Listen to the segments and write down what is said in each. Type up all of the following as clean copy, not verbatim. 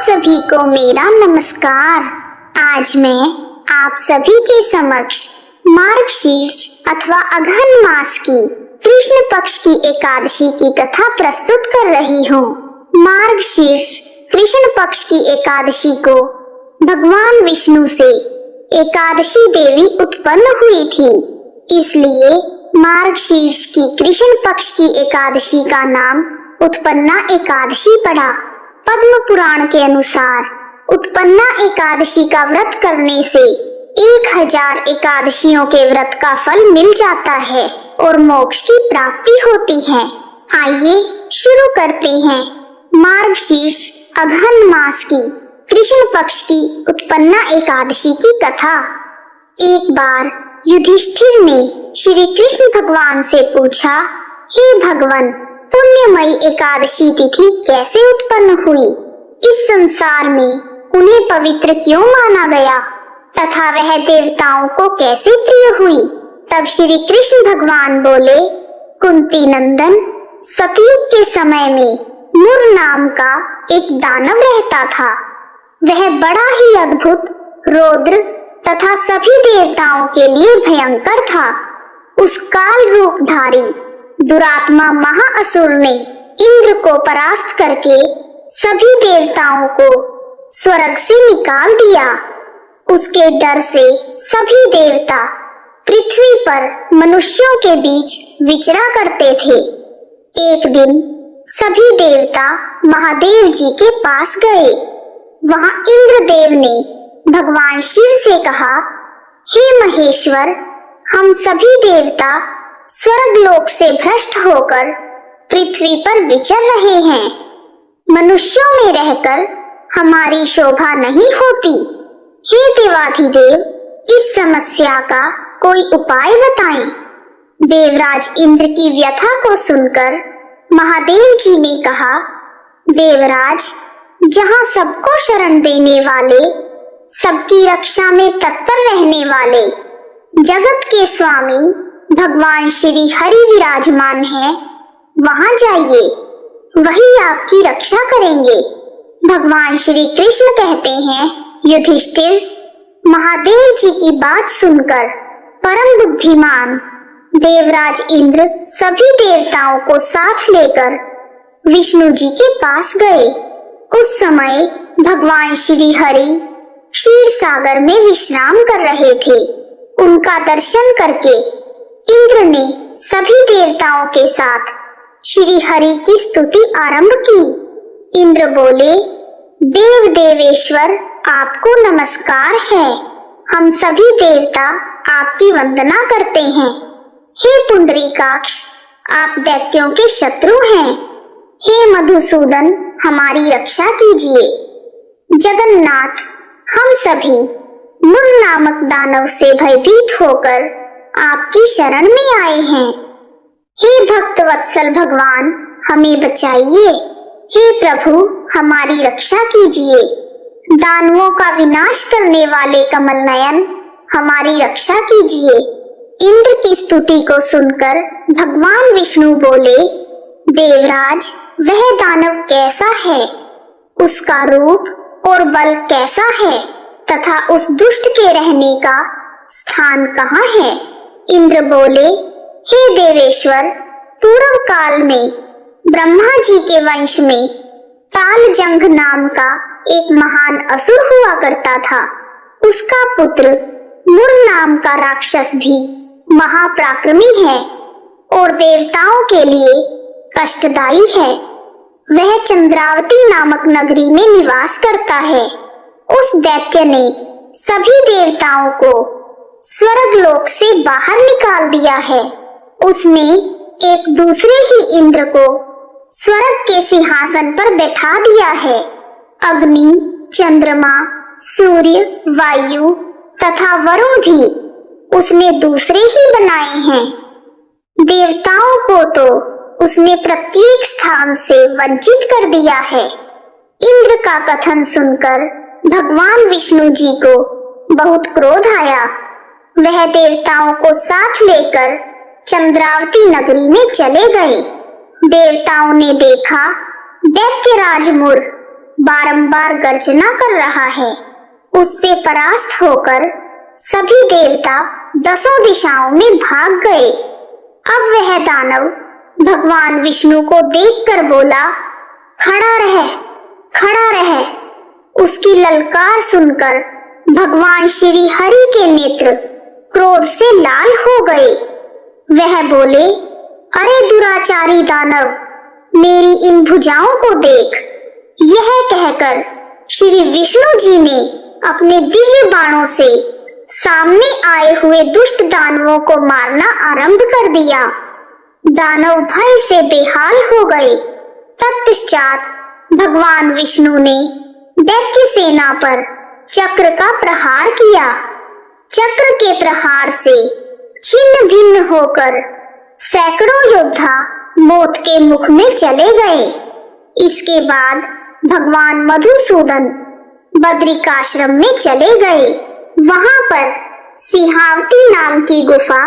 सभी को मेरा नमस्कार। आज मैं आप सभी के समक्ष मार्गशीर्ष अथवा अघन मास की कृष्ण पक्ष की एकादशी की कथा प्रस्तुत कर रही हूँ। मार्गशीर्ष कृष्ण पक्ष की एकादशी को भगवान विष्णु से एकादशी देवी उत्पन्न हुई थी, इसलिए मार्गशीर्ष की कृष्ण पक्ष की एकादशी का नाम उत्पन्ना एकादशी पड़ा। पद्म पुराण के अनुसार उत्पन्ना एकादशी का व्रत करने से 1000 एकादशियों के व्रत का फल मिल जाता है और मोक्ष की प्राप्ति होती है। आइए शुरू करते हैं मार्गशीर्ष अघन मास की कृष्ण पक्ष की उत्पन्ना एकादशी की कथा। एक बार युधिष्ठिर ने श्री कृष्ण भगवान से पूछा, हे भगवान, पुण्यमयी एकादशी तिथि कैसे उत्पन्न हुई? इस संसार में उन्हें पवित्र क्यों माना गया तथा वह देवताओं को कैसे प्रिय हुई? तब श्री कृष्ण भगवान बोले, कुंती नंदन, सतयुग के समय में मुर नाम का एक दानव रहता था। वह बड़ा ही अद्भुत, रौद्र तथा सभी देवताओं के लिए भयंकर था। उस काल रूपधारी दुरात्मा महाअसुर ने इंद्र को परास्त करके सभी देवताओं को स्वर्ग से निकाल दिया। उसके डर से सभी देवता पृथ्वी पर मनुष्यों के बीच विचरा करते थे। एक दिन सभी देवता महादेव जी के पास गए। वहां इंद्रदेव ने भगवान शिव से कहा, हे महेश्वर, हम सभी देवता स्वर्ग लोक से भ्रष्ट होकर पृथ्वी पर विचर रहे हैं। मनुष्यों में रहकर हमारी शोभा नहीं होती। हे देवाधिदेव, इस समस्या का कोई उपाय बताएं। देवराज इंद्र की व्यथा को सुनकर महादेव जी ने कहा, देवराज, जहाँ सबको शरण देने वाले, सबकी रक्षा में तत्पर रहने वाले जगत के स्वामी भगवान श्री हरि विराजमान हैं, वहां जाइए, वही आपकी रक्षा करेंगे। भगवान श्री कृष्ण कहते हैं, युधिष्ठिर, महादेव जी की बात सुनकर परम बुद्धिमान देवराज इंद्र सभी देवताओं को साथ लेकर विष्णु जी के पास गए। उस समय भगवान श्री हरि क्षीर सागर में विश्राम कर रहे थे। उनका दर्शन करके इंद्र ने सभी देवताओं के साथ श्री हरि की स्तुति आरंभ की। इंद्र बोले, देव देवेश्वर, आपको नमस्कार है। हम सभी देवता आपकी वंदना करते हैं। हे पुंडरीकाक्ष, आप दैत्यों के शत्रु हैं। हे मधुसूदन, हमारी रक्षा कीजिए। जगन्नाथ, हम सभी मुर नामक दानव से भयभीत होकर आपकी शरण में आए हैं। हे भक्त वत्सल भगवान, हमें बचाइए। हे प्रभु, हमारी रक्षा कीजिए। दानवों का विनाश करने वाले कमल नयन, हमारी रक्षा कीजिए। इंद्र की स्तुति को सुनकर भगवान विष्णु बोले, देवराज, वह दानव कैसा है? उसका रूप और बल कैसा है तथा उस दुष्ट के रहने का स्थान कहाँ है? इंद्र बोले, हे देवेश्वर, पूर्व काल में ब्रह्मा जी के वंश में तालजंघ नाम का एक महान असुर हुआ करता था। उसका पुत्र मुर नाम का राक्षस भी महापराक्रमी है और देवताओं के लिए कष्टदायी है। वह चंद्रावती नामक नगरी में निवास करता है। उस दैत्य ने सभी देवताओं को स्वर्ग लोक से बाहर निकाल दिया है। उसने एक दूसरे ही इंद्र को स्वर्ग के सिंहासन पर बैठा दिया है। अग्नि, चंद्रमा, सूर्य, वायु तथा वरुण भी उसने दूसरे ही बनाए हैं। देवताओं को तो उसने प्रत्येक स्थान से वंचित कर दिया है। इंद्र का कथन सुनकर भगवान विष्णु जी को बहुत क्रोध आया। वह देवताओं को साथ लेकर चंद्रावती नगरी में चले गए। देवताओं ने देखा दैत्यराज मुर बारंबार गर्जना कर रहा है। उससे परास्त होकर सभी देवता दसों दिशाओं में भाग गए। अब वह दानव भगवान विष्णु को देखकर बोला, खड़ा रह, खड़ा रह। उसकी ललकार सुनकर भगवान श्री हरि के नेत्र क्रोध से लाल हो गए। वह बोले, अरे दुराचारी दानव, मेरी इन भुजाओं को देख। यह कहकर श्री विष्णु जी ने अपने दिव्य बाणों से सामने आए हुए दुष्ट दानवों को मारना आरंभ कर दिया। दानव भय से बेहाल हो गए। तत्पश्चात भगवान विष्णु ने दैत्य सेना पर चक्र का प्रहार किया। चक्र के प्रहार से छिन्न भिन्न होकर सैकड़ों योद्धा मौत के मुख में चले गए। इसके बाद भगवान मधुसूदन बद्रिकाश्रम में चले गए। वहां पर सिंहावती नाम की गुफा,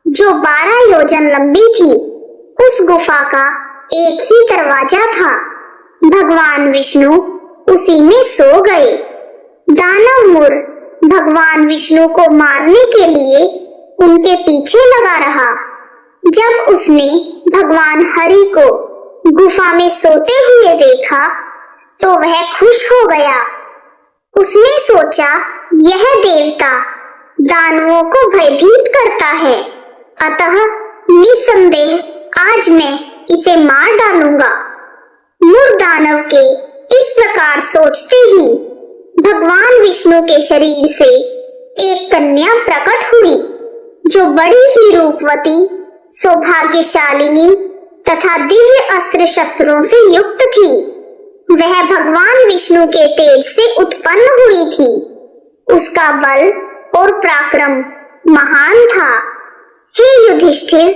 जो 12 योजन लंबी थी, उस गुफा का एक ही दरवाजा था। भगवान विष्णु उसी में सो गए। दानव मुर भगवान विष्णु को मारने के लिए उनके पीछे लगा रहा। जब उसने भगवान हरि को गुफा में सोते हुए देखा तो वह खुश हो गया। उसने सोचा, यह देवता दानवों को भयभीत करता है, अतः निस्संदेह आज मैं इसे मार डालूंगा। मुर दानव के इस प्रकार सोचते ही भगवान विष्णु के शरीर से एक कन्या प्रकट हुई, जो बड़ी ही रूपवती, सौभाग्यशालिनी तथा दिव्य अस्त्र शस्त्रों से युक्त थी। वह भगवान विष्णु के तेज से उत्पन्न हुई थी। उसका बल और पराक्रम महान था। हे युधिष्ठिर,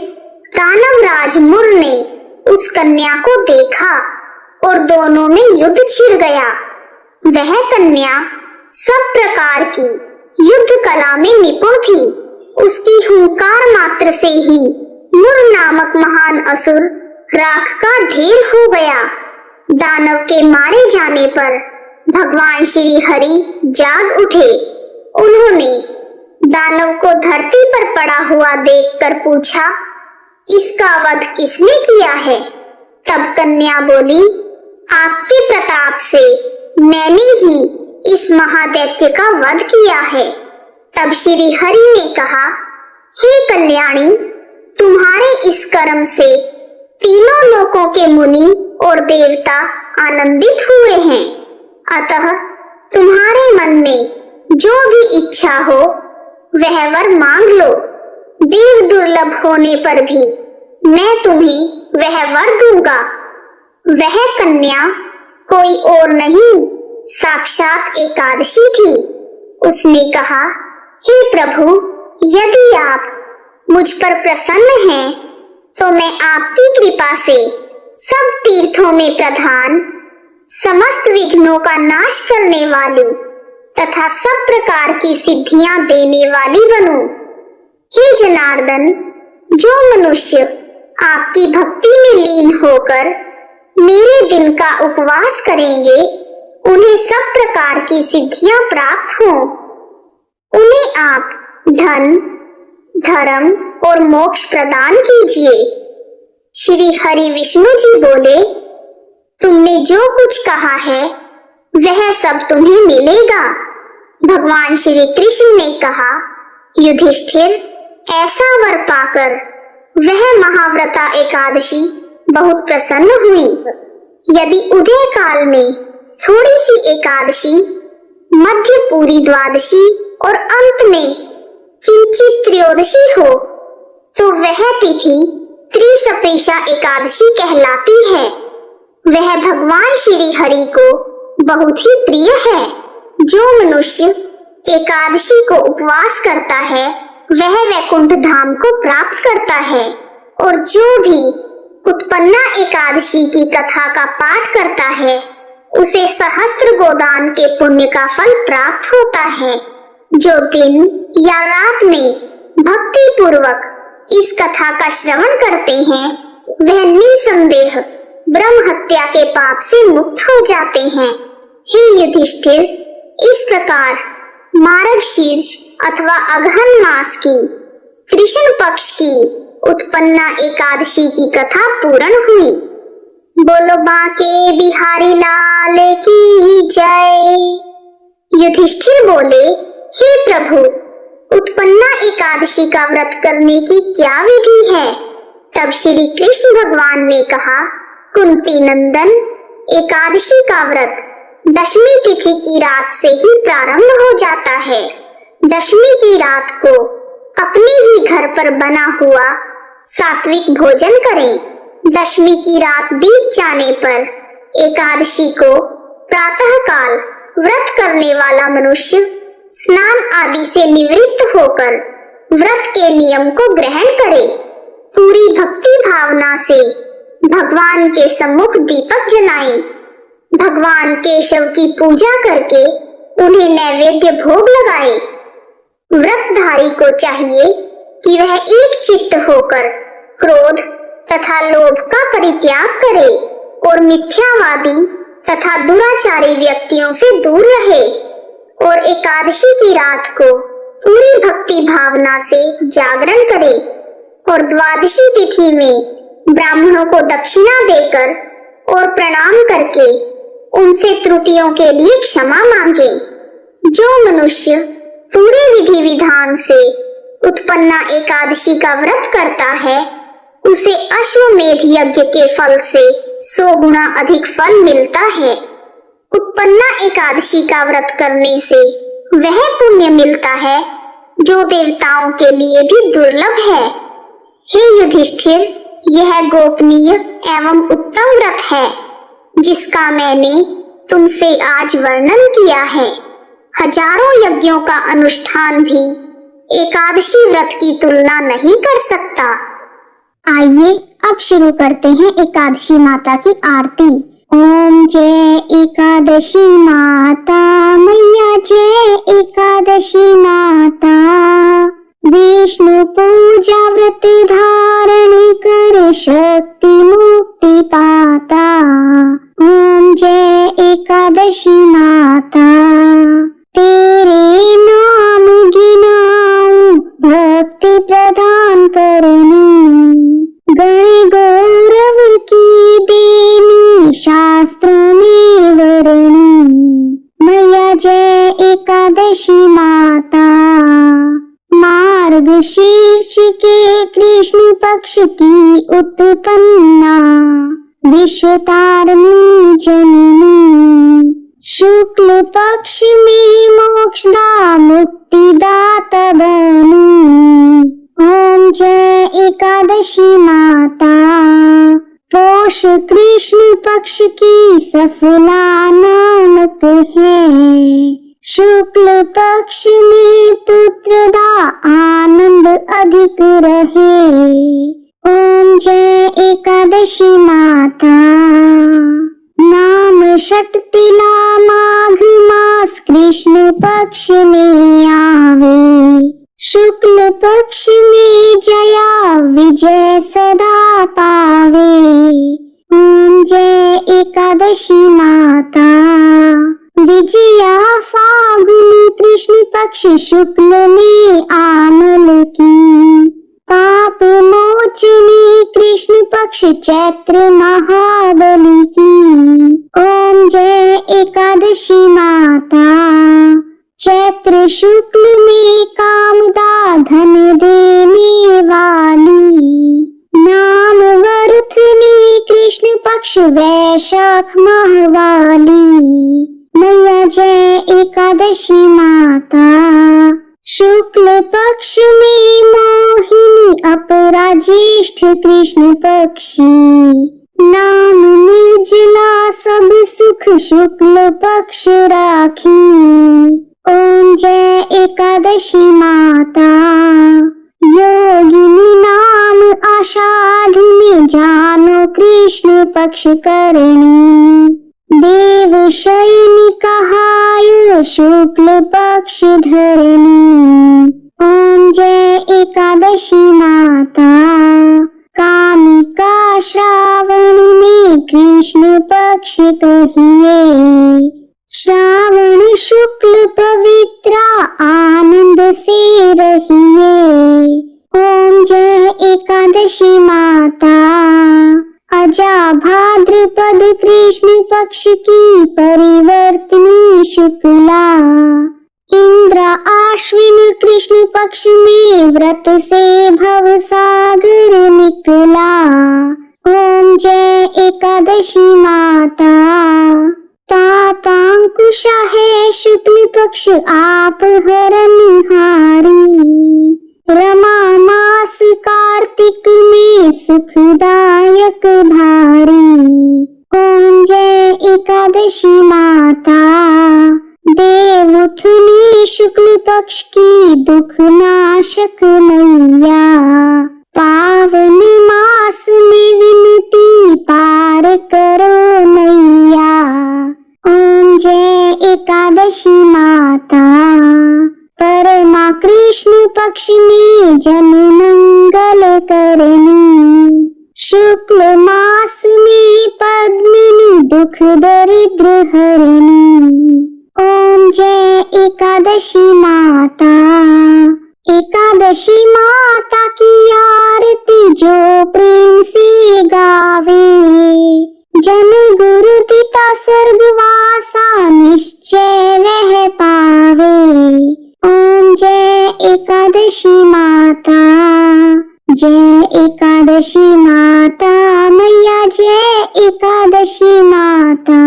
दानवराज मुर ने उस कन्या को देखा और दोनों में युद्ध छिड़ गया। वह कन्या सब प्रकार की युद्ध कला में निपुण थी। उसकी हुंकार मात्र से ही मुर नामक महान असुर राख का ढेर हो गया। दानव के मारे जाने पर भगवान श्री हरि जाग उठे। उन्होंने दानव को धरती पर पड़ा हुआ देखकर पूछा, इसका वध किसने किया है? तब कन्या बोली, आपके प्रताप से मैंने ही इस महादैत्य का वध किया है। तब श्री हरि ने कहा, हे कल्याणी, तुम्हारे इस कर्म से तीनों लोकों के मुनि और देवता आनंदित हुए हैं। अतः तुम्हारे मन में जो भी इच्छा हो वह वर मांग लो। देव दुर्लभ होने पर भी मैं तुम्हें वह वर दूंगा। वह कन्या कोई और नहीं, साक्षात एकादशी थी। उसने कहा, हे प्रभु, यदि आप मुझ पर प्रसन्न हैं तो मैं आपकी कृपा से सब तीर्थों में प्रधान, समस्त विघ्नों का नाश करने वाली तथा सब प्रकार की सिद्धियां देने वाली बनूं। हे जनार्दन, जो मनुष्य आपकी भक्ति में लीन होकर मेरे दिन का उपवास करेंगे, उन्हें सब प्रकार की सिद्धियां प्राप्त हों। उन्हें आप धन, धर्म और मोक्ष प्रदान कीजिए। श्री हरि विष्णु जी बोले, तुमने जो कुछ कहा है वह सब तुम्हें मिलेगा। भगवान श्री कृष्ण ने कहा, युधिष्ठिर, ऐसा वर पाकर वह महाव्रता एकादशी बहुत प्रसन्न हुई। यदि उदय काल में थोड़ी सी एकादशी, मध्य पूरी द्वादशी और अंत में किंचित त्रयोदशी हो तो वह तिथि त्रिसपेशा एकादशी कहलाती है। वह भगवान श्री हरि को बहुत ही प्रिय है। जो मनुष्य एकादशी को उपवास करता है वह वैकुंठ धाम को प्राप्त करता है, और जो भी उत्पन्ना एकादशी की कथा का पाठ करता है उसे सहस्त्र गोदान के पुण्य का फल प्राप्त होता है। जो दिन या रात में भक्ति पूर्वक इस कथा का श्रवण करते हैं वह निसंदेह ब्रह्म हत्या के पाप से मुक्त हो जाते हैं। हे युधिष्ठिर, इस प्रकार मार्गशीर्ष अथवा अगहन मास की कृष्ण पक्ष की उत्पन्ना एकादशी की कथा पूर्ण हुई। बोलो बांके बिहारी लाल की जय। युधिष्ठिर बोले, हे प्रभु, उत्पन्ना एकादशी का व्रत करने की क्या विधि है? तब श्री कृष्ण भगवान ने कहा, कुंती नंदन, एकादशी का व्रत दशमी तिथि की रात से ही प्रारंभ हो जाता है। दशमी की रात को अपने ही घर पर बना हुआ सात्विक भोजन करें। दशमी की रात बीत जाने पर एकादशी को प्रातः काल व्रत करने वाला मनुष्य स्नान आदि से निवृत्त होकर व्रत के नियम को ग्रहण करे। पूरी भक्ति भावना से भगवान के सम्मुख दीपक जलाएं। भगवान केशव की पूजा करके उन्हें नैवेद्य भोग लगाए। व्रतधारी को चाहिए कि वह एक चित्त होकर क्रोध तथा लोभ का परित्याग करे और मिथ्यावादी तथा दुराचारी व्यक्तियों से दूर रहे और एकादशी की रात को पूरी भक्ति भावना से जागरण करे और द्वादशी तिथि में ब्राह्मणों को दक्षिणा देकर और प्रणाम करके उनसे त्रुटियों के लिए क्षमा मांगे। जो मनुष्य पूरे विधि विधान से उत्पन्ना एकादशी का व्रत करता है, उसे अश्वमेध यज्ञ के फल से 100 गुना अधिक फल मिलता है। उत्पन्ना एकादशी का व्रत करने से वह पुण्य मिलता है जो देवताओं के लिए भी दुर्लभ है। हे युधिष्ठिर, यह गोपनीय एवं उत्तम व्रत है जिसका मैंने तुमसे आज वर्णन किया है। हजारों यज्ञों का अनुष्ठान भी एकादशी व्रत की तुलना नहीं कर सकता। आइए अब शुरू करते हैं एकादशी माता की आरती। ओम जय एकादशी माता मैया, जय एकादशी माता। विष्णु पूजा व्रत धारण कर शक्ति मुक्ति पाता। ओम जय एकादशी माता, तेरे नाम गिनाऊं भक्ति प्रदान करनी। गण गौरव की देनी शास्त्रों में वर्णी। मैया जय एकादशी माता। मार्गशीर्ष के कृष्ण पक्ष की उत्पन्ना विश्व तारिणी जननी। शुक्ल पक्ष में मोक्षदा मुक्तिदाता बनी। ओम जय एकादशी माता। पोष कृष्ण पक्ष की सफला नामक है। शुक्ल पक्ष में पुत्रदा आनंद अधिक रहे। ओम जय एकादशी माता। नाम षटतिला माघ मास कृष्ण पक्ष में आवे। शुक्ल पक्ष में जया विजय सदा पावे। ओम जय एकादशी माता। विजया फागुन कृष्ण पक्ष शुक्ल में आमल की। पाप मोचनी कृष्ण पक्ष चैत्र महाबली की। ओम जय एकादशी माता। चैत्र शुक्ल में कामदा धन देने वाली। नाम वरुथनी कृष्ण पक्ष वैशाख माह वाली। मैया जय एकादशी माता। शुक्ल पक्ष में मोहिनी अपरा ज्येष्ठ कृष्ण पक्षी। नाम निर्जला सब सुख शुक्ल पक्ष राखी। ओम जय एकादशी माता। योगिनी नाम आषाढ़ में जानो कृष्ण पक्ष करणी। देव शयनी कहायो शुक्ल पक्ष धरणी। ओम जय एकादशी माता। कामिका श्रावण में पक्ष कहिए। श्रावण शुक्ल पवित्रा आनंद से रहिए। ओम जय एकादशी माता। अजा भाद्रपद कृष्ण पक्ष की परिवर्तनी शुक्ला। इंद्र आश्विन कृष्ण पक्ष में व्रत से भव सागर निकला। ओम जय एकादशी माता। पापांकुशा है शुक्ल पक्ष आप हरनहारी। रमा मास कार्तिक में सुखदायक भारी। ओम जय एकादशी माता। देव उठनी शुक्ल पक्ष की दुख नाशक मैया। पावन मास में विनती पार करो नैया। ओम जय एकादशी माता। परमा कृष्ण पक्ष में जन मंगल करनी। शुक्ल मास में पद्मिनी दुख दरिद्र हरनी। ओम जय एकादशी माता। एकादशी माता की आरती जो प्रेम से गावे। जन गुरु पिता स्वर्गवासा निश्चय वह पावे। ओम जय एकादशी माता। जय एकादशी माता मैया जय एकादशी माता।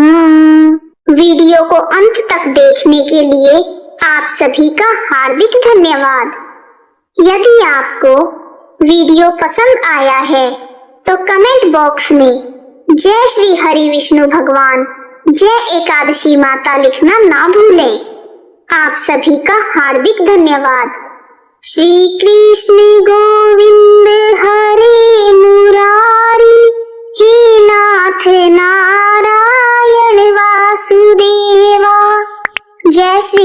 वीडियो को अंत तक देखने के लिए आप सभी का हार्दिक धन्यवाद। यदि आपको वीडियो पसंद आया है तो कमेंट बॉक्स में जय श्री हरि विष्णु भगवान जय एकादशी माता लिखना ना भूलें। आप सभी का हार्दिक धन्यवाद। श्री कृष्ण गोविंद हरे मुरारी। हे नाथ नारायण वासुदेवा। जय श्री